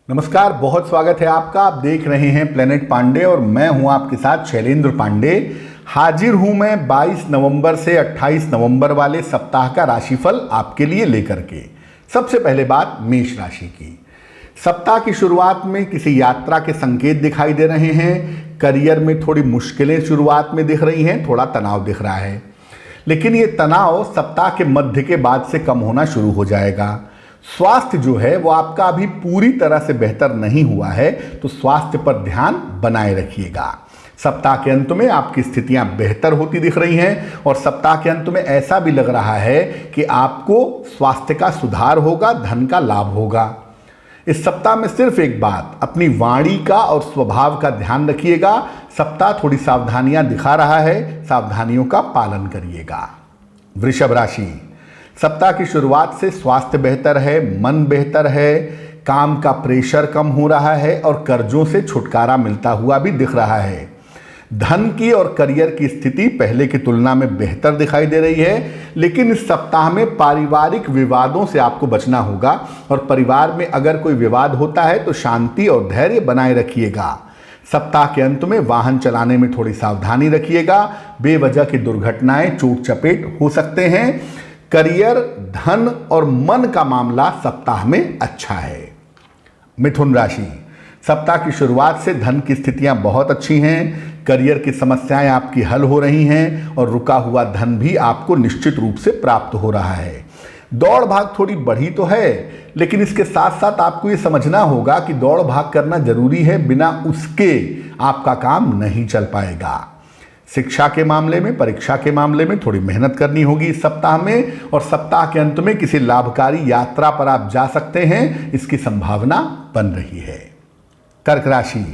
नमस्कार, बहुत स्वागत है आपका। आप देख रहे हैं प्लेनेट पांडे और मैं हूं आपके साथ शैलेंद्र पांडे। हाजिर हूं मैं 22 नवंबर से 28 नवंबर वाले सप्ताह का राशिफल आपके लिए लेकर के। सबसे पहले बात मेष राशि की। सप्ताह की शुरुआत में किसी यात्रा के संकेत दिखाई दे रहे हैं। करियर में थोड़ी मुश्किलें शुरुआत में दिख रही हैं, थोड़ा तनाव दिख रहा है, लेकिन ये तनाव सप्ताह के मध्य के बाद से कम होना शुरू हो जाएगा। स्वास्थ्य जो है वो आपका अभी पूरी तरह से बेहतर नहीं हुआ है, तो स्वास्थ्य पर ध्यान बनाए रखिएगा। सप्ताह के अंत में आपकी स्थितियां बेहतर होती दिख रही हैं और सप्ताह के अंत में ऐसा भी लग रहा है कि आपको स्वास्थ्य का सुधार होगा, धन का लाभ होगा। इस सप्ताह में सिर्फ एक बात, अपनी वाणी का और स्वभाव का ध्यान रखिएगा। सप्ताह थोड़ी सावधानियां दिखा रहा है, सावधानियों का पालन करिएगा। वृषभ राशि। सप्ताह की शुरुआत से स्वास्थ्य बेहतर है, मन बेहतर है, काम का प्रेशर कम हो रहा है और कर्जों से छुटकारा मिलता हुआ भी दिख रहा है। धन की और करियर की स्थिति पहले की तुलना में बेहतर दिखाई दे रही है, लेकिन इस सप्ताह में पारिवारिक विवादों से आपको बचना होगा और परिवार में अगर कोई विवाद होता है तो शांति और धैर्य बनाए रखिएगा। सप्ताह के अंत में वाहन चलाने में थोड़ी सावधानी रखिएगा, बेवजह की दुर्घटनाएं, चोट चपेट हो सकते हैं। करियर, धन और मन का मामला सप्ताह में अच्छा है। मिथुन राशि। सप्ताह की शुरुआत से धन की स्थितियां बहुत अच्छी हैं, करियर की समस्याएं आपकी हल हो रही हैं और रुका हुआ धन भी आपको निश्चित रूप से प्राप्त हो रहा है। दौड़ भाग थोड़ी बढ़ी तो है, लेकिन इसके साथ साथ आपको ये समझना होगा कि दौड़ भाग करना जरूरी है, बिना उसके आपका काम नहीं चल पाएगा। शिक्षा के मामले में, परीक्षा के मामले में थोड़ी मेहनत करनी होगी इस सप्ताह में और सप्ताह के अंत में किसी लाभकारी यात्रा पर आप जा सकते हैं, इसकी संभावना बन रही है। कर्क राशि।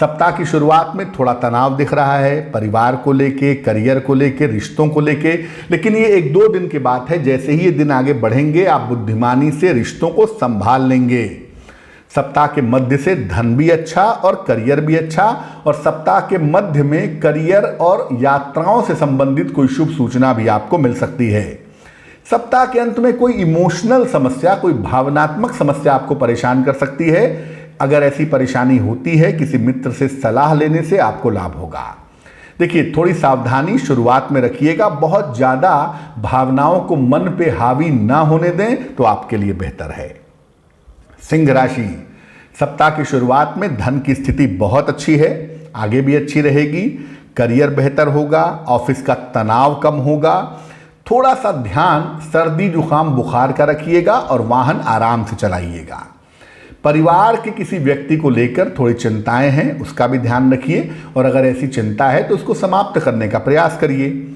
सप्ताह की शुरुआत में थोड़ा तनाव दिख रहा है, परिवार को लेके, करियर को लेके, रिश्तों को लेके, लेकिन ये 1-2 दिन की बात है। जैसे ही ये दिन आगे बढ़ेंगे आप बुद्धिमानी से रिश्तों को संभाल लेंगे। सप्ताह के मध्य से धन भी अच्छा और करियर भी अच्छा और सप्ताह के मध्य में करियर और यात्राओं से संबंधित कोई शुभ सूचना भी आपको मिल सकती है। सप्ताह के अंत में कोई इमोशनल समस्या, कोई भावनात्मक समस्या आपको परेशान कर सकती है। अगर ऐसी परेशानी होती है, किसी मित्र से सलाह लेने से आपको लाभ होगा। देखिए, थोड़ी सावधानी शुरुआत में रखिएगा, बहुत ज्यादा भावनाओं को मन पे हावी ना होने दें तो आपके लिए बेहतर है। सिंह राशि। सप्ताह की शुरुआत में धन की स्थिति बहुत अच्छी है, आगे भी अच्छी रहेगी। करियर बेहतर होगा, ऑफिस का तनाव कम होगा। थोड़ा सा ध्यान सर्दी जुकाम बुखार का रखिएगा और वाहन आराम से चलाइएगा। परिवार के किसी व्यक्ति को लेकर थोड़ी चिंताएं हैं, उसका भी ध्यान रखिए और अगर ऐसी चिंता है तो उसको समाप्त करने का प्रयास करिए।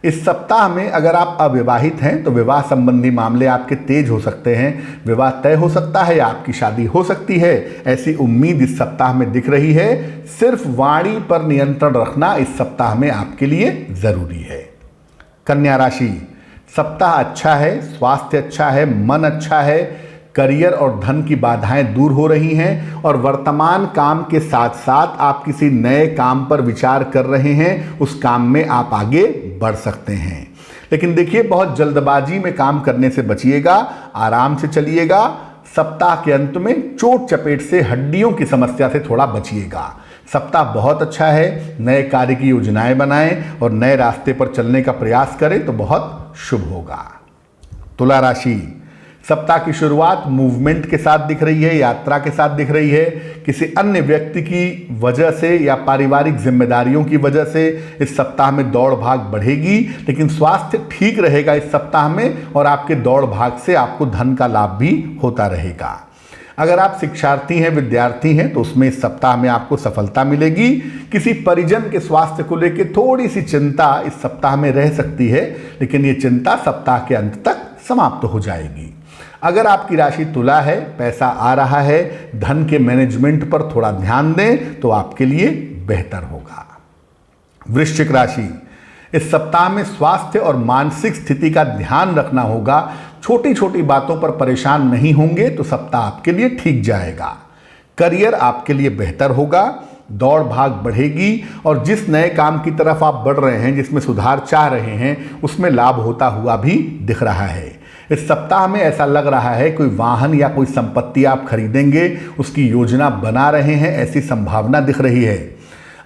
इस सप्ताह में अगर आप अविवाहित हैं तो विवाह संबंधी मामले आपके तेज हो सकते हैं, विवाह तय हो सकता है या आपकी शादी हो सकती है, ऐसी उम्मीद इस सप्ताह में दिख रही है। सिर्फ वाणी पर नियंत्रण रखना इस सप्ताह में आपके लिए जरूरी है। कन्या राशि। सप्ताह अच्छा है, स्वास्थ्य अच्छा है, मन अच्छा है, करियर और धन की बाधाएं दूर हो रही हैं और वर्तमान काम के साथ साथ आप किसी नए काम पर विचार कर रहे हैं, उस काम में आप आगे बढ़ सकते हैं। लेकिन देखिए, बहुत जल्दबाजी में काम करने से बचिएगा, आराम से चलिएगा। सप्ताह के अंत में चोट चपेट से, हड्डियों की समस्या से थोड़ा बचिएगा। सप्ताह बहुत अच्छा है, नए कार्य की योजनाएं बनाएं और नए रास्ते पर चलने का प्रयास करें तो बहुत शुभ होगा। तुला राशि। सप्ताह की शुरुआत मूवमेंट के साथ दिख रही है, यात्रा के साथ दिख रही है। किसी अन्य व्यक्ति की वजह से या पारिवारिक जिम्मेदारियों की वजह से इस सप्ताह में दौड़ भाग बढ़ेगी, लेकिन स्वास्थ्य ठीक रहेगा इस सप्ताह में और आपके दौड़ भाग से आपको धन का लाभ भी होता रहेगा। अगर आप शिक्षार्थी हैं, विद्यार्थी हैं तो उसमें इस सप्ताह में आपको सफलता मिलेगी। किसी परिजन के स्वास्थ्य को लेकर थोड़ी सी चिंता इस सप्ताह में रह सकती है, लेकिन ये चिंता सप्ताह के अंत तक समाप्त हो जाएगी। अगर आपकी राशि तुला है, पैसा आ रहा है, धन के मैनेजमेंट पर थोड़ा ध्यान दें तो आपके लिए बेहतर होगा। वृश्चिक राशि। इस सप्ताह में स्वास्थ्य और मानसिक स्थिति का ध्यान रखना होगा। छोटी छोटी बातों पर परेशान नहीं होंगे तो सप्ताह आपके लिए ठीक जाएगा। करियर आपके लिए बेहतर होगा, दौड़ भाग बढ़ेगी और जिस नए काम की तरफ आप बढ़ रहे हैं, जिसमें सुधार चाह रहे हैं, उसमें लाभ होता हुआ भी दिख रहा है। इस सप्ताह में ऐसा लग रहा है कोई वाहन या कोई संपत्ति आप खरीदेंगे, उसकी योजना बना रहे हैं, ऐसी संभावना दिख रही है।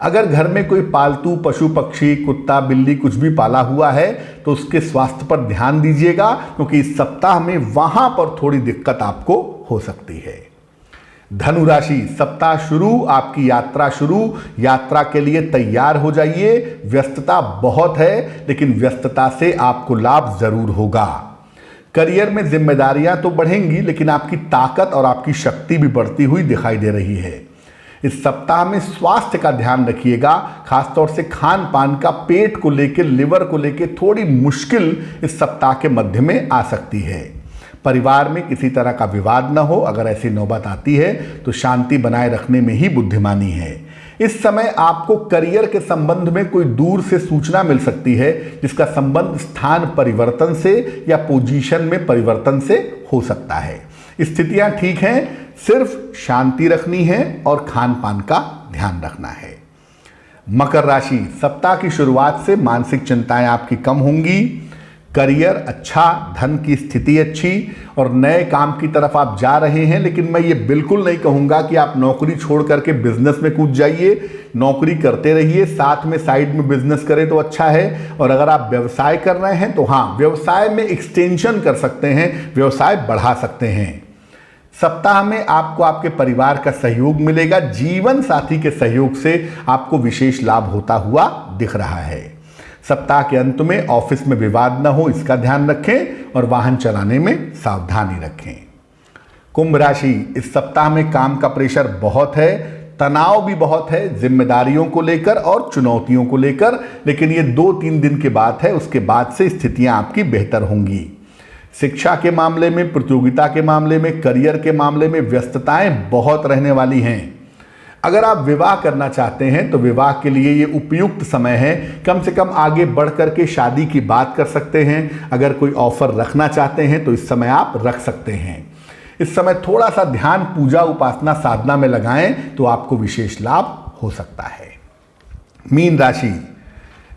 अगर घर में कोई पालतू पशु पक्षी, कुत्ता बिल्ली कुछ भी पाला हुआ है तो उसके स्वास्थ्य पर ध्यान दीजिएगा, क्योंकि इस सप्ताह में वहां पर थोड़ी दिक्कत आपको हो सकती है। धनु राशि, सप्ताह शुरू, आपकी यात्रा शुरू, यात्रा के लिए तैयार हो जाइए। व्यस्तता बहुत है, लेकिन व्यस्तता से आपको लाभ जरूर होगा। करियर में जिम्मेदारियां तो बढ़ेंगी, लेकिन आपकी ताकत और आपकी शक्ति भी बढ़ती हुई दिखाई दे रही है। इस सप्ताह में स्वास्थ्य का ध्यान रखिएगा, खासतौर से खान पान का, पेट को लेकर, लिवर को लेकर थोड़ी मुश्किल इस सप्ताह के मध्य में आ सकती है। परिवार में किसी तरह का विवाद न हो, अगर ऐसी नौबत आती है तो शांति बनाए रखने में ही बुद्धिमानी है। इस समय आपको करियर के संबंध में कोई दूर से सूचना मिल सकती है, जिसका संबंध स्थान परिवर्तन से या पोजीशन में परिवर्तन से हो सकता है। स्थितियां ठीक हैं, सिर्फ शांति रखनी है और खान पान का ध्यान रखना है। मकर राशि, सप्ताह की शुरुआत से मानसिक चिंताएं आपकी कम होंगी। करियर अच्छा, धन की स्थिति अच्छी और नए काम की तरफ आप जा रहे हैं, लेकिन मैं ये बिल्कुल नहीं कहूँगा कि आप नौकरी छोड़ करके बिजनेस में कूद जाइए। नौकरी करते रहिए, साथ में साइड में बिजनेस करें तो अच्छा है। और अगर आप व्यवसाय कर रहे हैं तो हाँ, व्यवसाय में एक्सटेंशन कर सकते हैं, व्यवसाय बढ़ा सकते हैं। सप्ताह में आपको आपके परिवार का सहयोग मिलेगा, जीवन साथी के सहयोग से आपको विशेष लाभ होता हुआ दिख रहा है। सप्ताह के अंत में ऑफिस में विवाद न हो, इसका ध्यान रखें और वाहन चलाने में सावधानी रखें। कुंभ राशि, इस सप्ताह में काम का प्रेशर बहुत है, तनाव भी बहुत है, जिम्मेदारियों को लेकर और चुनौतियों को लेकर, लेकिन ये 2-3 दिन की बात है, उसके बाद से स्थितियां आपकी बेहतर होंगी। शिक्षा के मामले में, प्रतियोगिता के मामले में, करियर के मामले में व्यस्तताएं बहुत रहने वाली हैं। अगर आप विवाह करना चाहते हैं तो विवाह के लिए ये उपयुक्त समय है, कम से कम आगे बढ़ करके शादी की बात कर सकते हैं। अगर कोई ऑफर रखना चाहते हैं तो इस समय आप रख सकते हैं। इस समय थोड़ा सा ध्यान पूजा उपासना साधना में लगाएं तो आपको विशेष लाभ हो सकता है। मीन राशि,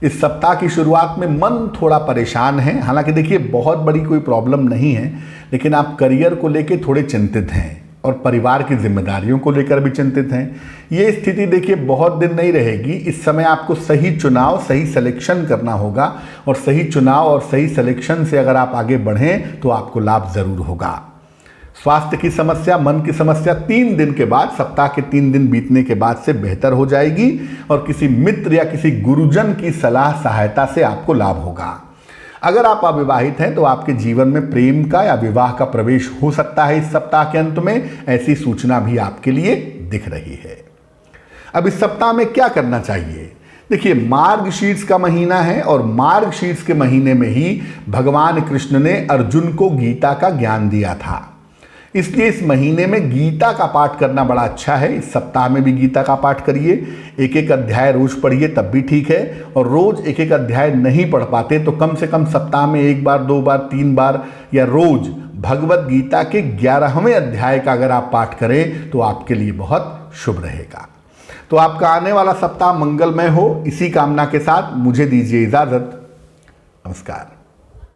इस सप्ताह की शुरुआत में मन थोड़ा परेशान है। हालांकि देखिए बहुत बड़ी कोई प्रॉब्लम नहीं है, लेकिन आप करियर को लेकर थोड़े चिंतित हैं और परिवार की जिम्मेदारियों को लेकर भी चिंतित हैं। ये स्थिति देखिए बहुत दिन नहीं रहेगी। इस समय आपको सही चुनाव, सही सिलेक्शन करना होगा और सही चुनाव और सही सिलेक्शन से अगर आप आगे बढ़ें तो आपको लाभ जरूर होगा। स्वास्थ्य की समस्या, मन की समस्या 3 दिन के बाद, सप्ताह के 3 दिन बीतने के बाद से बेहतर हो जाएगी और किसी मित्र या किसी गुरुजन की सलाह सहायता से आपको लाभ होगा। अगर आप अविवाहित हैं तो आपके जीवन में प्रेम का या विवाह का प्रवेश हो सकता है इस सप्ताह के अंत में, ऐसी सूचना भी आपके लिए दिख रही है। अब इस सप्ताह में क्या करना चाहिए? देखिए, मार्गशीर्ष का महीना है और मार्गशीर्ष के महीने में ही भगवान कृष्ण ने अर्जुन को गीता का ज्ञान दिया था, इसलिए इस महीने में गीता का पाठ करना बड़ा अच्छा है। इस सप्ताह में भी गीता का पाठ करिए, 1-1 अध्याय रोज पढ़िए तब भी ठीक है, और रोज 1-1 अध्याय नहीं पढ़ पाते तो कम से कम सप्ताह में 1 बार, 2 बार, 3 बार या रोज भगवत गीता के 11वें अध्याय का अगर आप पाठ करें तो आपके लिए बहुत शुभ रहेगा। तो आपका आने वाला सप्ताह मंगलमय हो, इसी कामना के साथ मुझे दीजिए इजाजत। नमस्कार।